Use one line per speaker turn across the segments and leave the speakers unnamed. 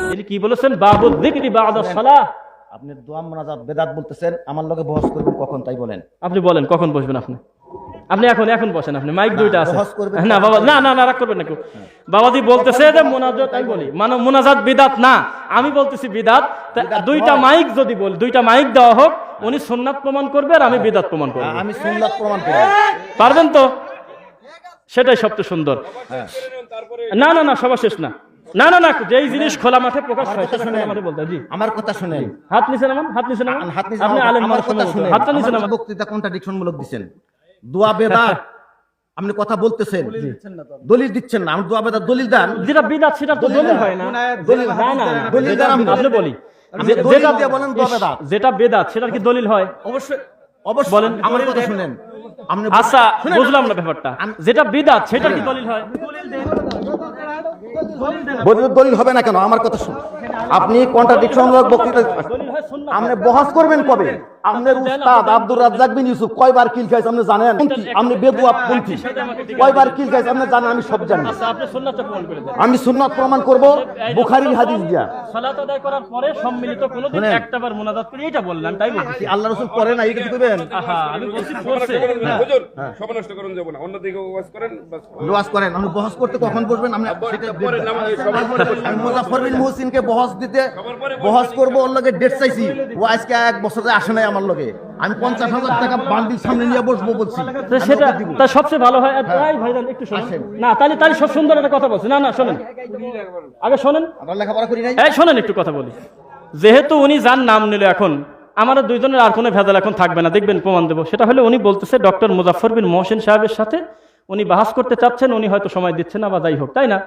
তিনি কি বলেছেন? বাবু যিকরি বা'দা সালাহ।
আপনি দোয়া মুনাজাত বেদাত বলতেছেন, আমার লগে বহস করবেন কখন তাই বলেন।
আপনি বলেন কখন বসবেন আপনি? আপনি এখন বসেন, আপনি মাইক দুইটা আছে না বাবা, না রাগ করবেন না কেউ। বাবাজি বলতেছে যে মুনাজাত, আমি বলি মানে মুনাজাত বিদাত না, আমি বলতেছি বিদাত। দুইটা মাইক যদি বলি, দুইটা মাইক দেওয়া হোক, উনি সুন্নাত প্রমাণ করবে আর আমি বিদাত প্রমাণ করব।
আমি সুন্নাত প্রমাণ করব,
পারবেন তো? সেটাই সবচেয়ে সুন্দর। না সবার শেষ না, না যেই জিনিস খোলা মাঠে প্রকাশ হয় সেটা মাঠে বলতে। জি
আমার কথা শুনেন।
হাত নিছেন আমার, হাত নিছেন আমার, আপনি আলেম,
আমার কথা শুনেন।
হাতটা নিছেন আমার।
বক্তৃতা কন্ট্রাডিকশন মূলক দিবেন। দোয়া বেদাত আপনি কথা বলতেছেন, দলিল দিচ্ছেন না। আমি দোয়া বেদাত দলিল দেন,
যেটা বিদাত সেটা তো দলিল হয় না। দলিল না
দলিল দেন
আপনি বলি,
যেটা দিয়ে বলেন দোয়া বেদাত,
যেটা বেদাত সেটা কি দলিল হয়?
অবশ্যই বলেন। আমার কথা শুনেন।
আচ্ছা বুঝলাম না ব্যাপারটা। যেটা বিদাত সেটা কি দলিল হয়?
দলিল হবে না কেন? আমার কথা শুনুন। আপনি কন্ট্রাডিকশনমূলক বক্তৃতা আপনি বহস করবেন কবে? আপনার উস্তাদ আব্দুর রাজ্জাক বিন ইউসুফ কয়বার কিল খাইছে আপনি জানেন? আপনি বেদুয়া পন্থী কয়বার কিল খাইছে আপনি জানেন? আমি সব জানি।
আচ্ছা আপনি সুন্নাতটা প্রমাণ করে দেন।
আমি সুন্নাত প্রমাণ করব বুখারীর হাদিস দিয়া।
সালাত আদায় করার পরে সম্মিলিত কোনদিন একটাবার মুনাজাত করি, এটা বললাম তাই বলছি।
আল্লাহ রাসূল পড়ে না, এই কিছু কইবেন?
আহা আমি বলছি পড়ছে।
হুজুর সব নষ্ট করুন যাব না, অন্যদিকে ওয়াজ করেন, বাস
ওয়াজ করেন। আমি বহস করতে কখন বসবেন? আমি
পরে নামাজ সবার পরে
আমি মুজাফফর বিন মুহসিনকে বহস দিতে বহস করব, ওর লগে ডেট চাইছি। ও আজকে 1 বছরে আসে নাই আমার লগে। আমি 50,000 টাকা বান্ডিল সামনে নিয়ে বসবো বলছি।
সেটা তা সবচেয়ে ভালো হয়। তাই ভাইজান একটু শুনুন না, তাহলে সব সুন্দর একটা কথা বলছি। না শোনেন, আগে শোনেন,
আমরা লেখাপড়া করি নাই।
এই শোনেন একটু কথা বলি। যেহেতু উনি যার নাম নিল, এখন আমাদের দুইজনের আর কোনো ভেজাল এখন থাকবে না, দেখবেন প্রমাণ দেবো। সেটা হলে উনি বলতেছে ডক্টর মুজাফফর বিন মহসিন সাহেবের সাথে উনি বাহাস করতে চাচ্ছেন, উনি হয়তো সময় দিচ্ছেন না বা যাই হোক, তাই না?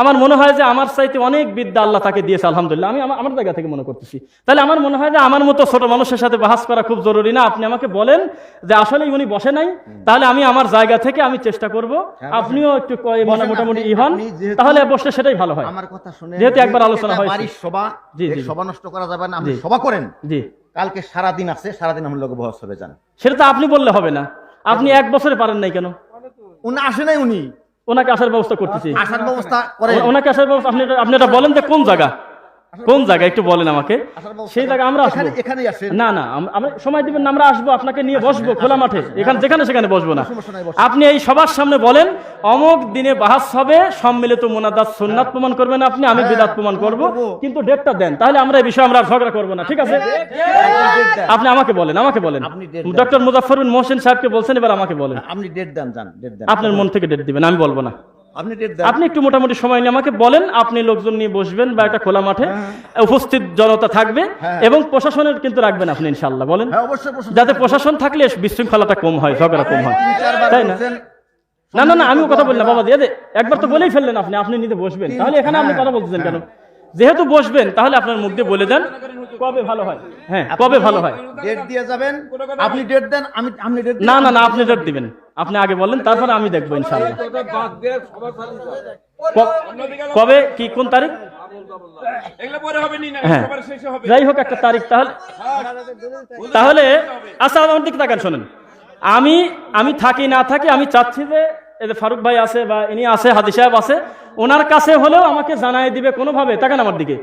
আমার মনে হয় যে আমার চাইতে অনেক বিদ্যা আল্লাহ তাকে দিয়েছে, আলহামদুলিল্লাহ। আমি আমার জায়গা থেকে মনে করতেছি। তাহলে আমার মনে হয় যে আমার মতো ছোট মানুষের সাথে বাহাস করা খুব জরুরি না। আপনি আমাকে বলেন যে আসলে উনি বসে নাই, তাহলে আমি আমার জায়গা থেকে আমি চেষ্টা করব, আপনিও একটু মানে মোটামুটি হন, তাহলে বসলে সেটাই ভালো হয়।
আমার কথা শুনে,
যেহেতু একবার আলোচনা হয়,
বাড়ির সভা, সভা নষ্ট করা যাবে না। আপনি সভা করেন,
জি
কালকে সারা দিন আছে, সারা দিন আমার লোক বহস হবে। জান
সেটা তো আপনি বললে হবে না। আপনি 1 বছরে পারেন নাই কেন?
উনি আসে নাই, উনি
ওনাকে আসার ব্যবস্থা করতেছি।
আসার ব্যবস্থা করেন,
ওনাকে আসার ব্যবস্থা আপনি এটা বলেন যে কোন জায়গা একটু বলেন আমাকে। সেই জায়গা আমরা আসবো।
এখানেই আসেন।
না আমরা সময় দিবেন না, আমরা আসবো, আপনাকে নিয়ে বসবো খোলা মাঠে, এখানে যেখানে সেখানে বসবো না। আপনি এই সবার সামনে বলেন অমুক দিনে বাহাস হবে, সম্মিলিত মুনাজাত সুন্নাত প্রমাণ করবেন আপনি, আমি বিদআত প্রমাণ করব, কিন্তু ডেটটা দেন, তাহলে আমরা এই বিষয়ে আমরা ঝগড়া করবো না, ঠিক আছে? আপনি আমাকে বলেন ডক্টর মুজাফফর বিন মহসিন সাহেবকে বলছেন, এবার আমাকে বলেন।
আপনি ডেট দেন, জান ডেট দেন।
আপনার মন থেকে ডেট দিবেন, আমি বলবো না।
আপনি ডেট দেন।
আপনি একটু মোটামুটি সময় নিয়ে আমাকে বলেন, আপনি লোকজন নিয়ে বসবেন বা একটা খোলা মাঠে উপস্থিত জনতা থাকবে, এবং প্রশাসনের কিন্তু রাখবেন আপনি ইনশাআল্লাহ। বলেন যাতে প্রশাসন থাকলে বিশৃঙ্খলাটা কম হয়, ঝগড়া কম হয়, তাই না? না আমিও কথা বলি না বাবা, দিয়ে একবার তো বলেই ফেললেন আপনি নিজে বসবেন, তাহলে এখানে আপনি কথা বলতেছেন কেন? যেহেতু বসবেন তাহলে আপনার মুখ দিয়ে বলে দেন কবে ভালো হয়। হ্যাঁ, কবে ভালো হয়
ডেট দিয়ে যাবেন। আপনি ডেট দেন, আমি ডেট।
না আপনি ডেট দিবেন, আপনি আগে বলেন, তারপরে আমি দেখবো ইনশাআল্লাহ। কবে কি কোন তারিখ? যাই হোক একটা তারিখ। তাহলে আচ্ছা আমার দিকে তাকান, শোনেন, আমি থাকি না থাকি, আমি চাচ্ছি যে ফারুক ভাই আছে বা ইনি আছে, হাদি সাহেব আছে, ওনার কাছে হলেও আমাকে জানাই দিবে কোনোভাবে। তাকান আমার দিকে,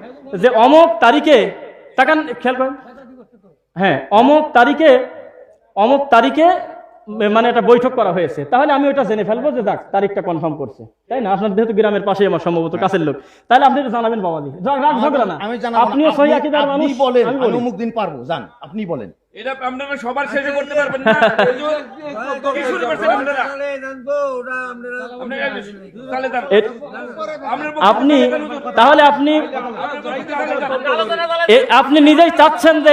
যে অমুক তারিখে, তাকান খেয়াল করেন, হ্যাঁ অমুক তারিখে মানে একটা বৈঠক করা হয়েছে, তাহলে আমি ওটা জেনে ফেলবো যে যাক তারিখটা কনফার্ম করছে, তাই না? আপনার যেহেতু গ্রামের পাশে আমার সম্ভবত কাছের লোক, তাহলে আপনি তো জানাবেন বাবাজি, ঝগড়া না। আপনিও সহি আকীদার মানুষ,
বলেন আমি অমুক দিন পারবো, জান আপনি বলেন।
এটা আপনারা সবার শেষে করতে পারবেন না। কি শুরু করছেন আপনারা?
তাহলে আপনি নিজেই চাচ্ছেন যে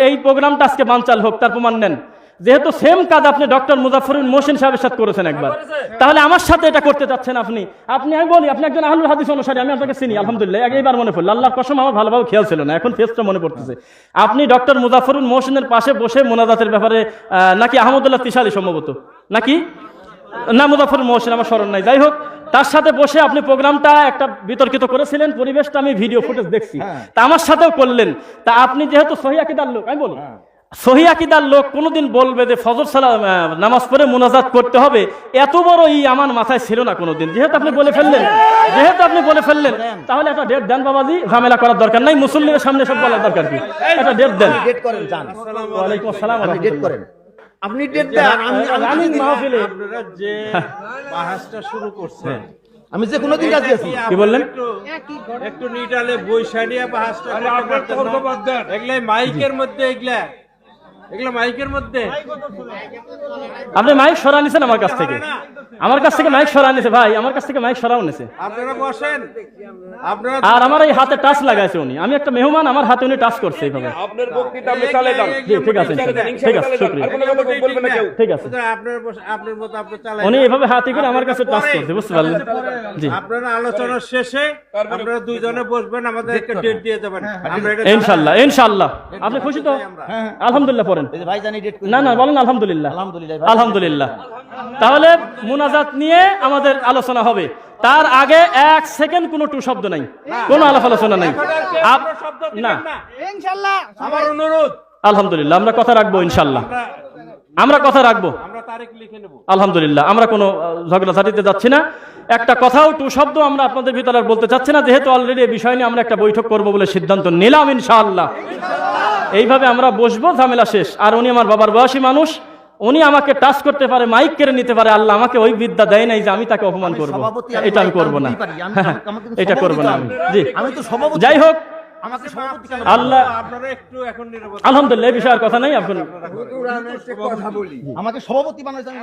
এই প্রোগ্রামটা আজকে বানচাল হোক, তার প্রমাণ নেন। যেহেতু সেম কাজ আপনি ডক্টর মুজাফফর বিন মহসিন সাহেবের সাথে করেছেন একবার, তাহলে আমার সাথে এটা করতে চাচ্ছেন আপনি। আমি বলি আপনি একজন আহলুল হাদিস অনুসারী, আমি আপনাকে চিনি আলহামদুলিল্লাহ, এইবার মনে পড়লো, আল্লাহর কসম আমার ভালোভাবে খেয়াল ছিল না, এখন ফেসটা মনে পড়তেছে। আপনি ডক্টর মুজাফফর বিন মহসিনের পাশে বসে মোনাজাতের ব্যাপারে নাকি আহমদুল্লাহ তিশালি সম্ভবত, নাকি না মুজাফফর বিন মহসিন, আমার স্মরণ নাই, যাই হোক, তার সাথে বসে আপনি প্রোগ্রামটা একটা বিতর্কিত করেছিলেন, পরিবেশটা আমি ভিডিও ফুটেজ দেখছি, তা আমার সাথেও করলেন। তা আপনি যেহেতু সহিহ আকীদার লোক, আমি বলি সহি আকীদার লোক কোনোদিন বলবে যে ফজর সালাম নামাজ পড়ে মুনাজাত করতে হবে, এত বড় আমার মাথায় ছিল না কোনোদিন। যেহেতু আপনি বলে ফেললেন তাহলে একটা ডেট দেন বাবাজি, ঝামেলা করার দরকার নাই, মুসল্লিদের সামনে সব বলার দরকার কি, একটা ডেট দেন।
ডেট করেন জান।
ওয়ালাইকুম আসসালাম।
আপনি ডেট করেন, আপনি ডেট দেন।
আমি মাহফিলে
আপনারা যে বাহাসটা শুরু করছেন,
আমি যে কোনোদিন রাজি আছি।
কি বললেন?
একটু নিটালে বৈশাড়িয়া বাহাসটা এগুলা মাইকের মধ্যে, এগুলা মাইকের মধ্যে
আপনি মাইক সরা নিছেন আমার কাছ থেকে মাইক সরা নিছে ভাই, আমার কাছ থেকে মাইক সরাও নিছে।
আপনারা বসেন, আপনারা
আর আমার এই হাতে টাচ লাগাইছে উনি, আমি একটা মেহমান, আমার হাতে উনি টাচ করছে এইভাবে।
আপনার বক্তৃতা আপনি চালিয়ে যান।
জি ঠিক আছে, ঠিক আছে, শুকরিয়া,
আর কোনো কথা বলবেন না কেউ।
ঠিক আছে।
আপনার মতো আপনি চালান।
উনি এভাবে হাতে করে আমার কাছে টাচ করছে, বুঝতে পারলেন? জি
আপনারা আলোচনার শেষে আপনারা দুইজনে বসবেন, আমাদের একটা ডেট দিয়ে দেবেন। আমরা এটা
ইনশাআল্লাহ। আপনি খুশি তো? আলহামদুলিল্লাহ পড়েন।
এই যে ভাই জানি ডেট
না বলেন আলহামদুলিল্লাহ।
আলহামদুলিল্লাহ।
আলহামদুলিল্লাহ। তাহলে মুনাজাত নিয়ে আমাদের আলোচনা হবে, তার আগে 1 সেকেন্ড কোনো টু শব্দ নাই, কোনো আলোচনা নাই। না
ইনশাআল্লাহ আমার অনুরোধ,
আলহামদুলিল্লাহ, আমরা কথা রাখবো ইনশাআল্লাহ, আমরা কথা রাখবো
আমরা তারিখ লিখে নেব।
আলহামদুলিল্লাহ। আমরা কোনো ঝগড়াঝাটিতে যাচ্ছি না, একটা কথাও টু শব্দ আমরা আপনাদের ভিতরে আর বলতে চাচ্ছি না, যেহেতু অলরেডি এই বিষয় নিয়ে আমরা একটা বৈঠক করব বলে সিদ্ধান্ত নিলাম ইনশাআল্লাহ। এইভাবে আমরা বসবো, ঝামেলা শেষ। আর উনি আমার বাবার বয়সী মানুষ, উনি আমাকে টাচ করতে পারে, মাইক কেড়ে নিতে পারে, আল্লাহ আমাকে ওই বিদ্যা দেয় নাই যে আমি তাকে অপমান করব, এটা আমি করব না, এটা করব না আমি। জি
আমি তো সভাপতি।
যাই হোক,
আমাকে সভাপতি কেন?
আল্লাহ
আপনারা একটু এখন নিরাপদ।
আলহামদুলিল্লাহ, এই বিষয়ে আর কথা নাই। এখন
আমাকে সভাপতি বানাইছেন।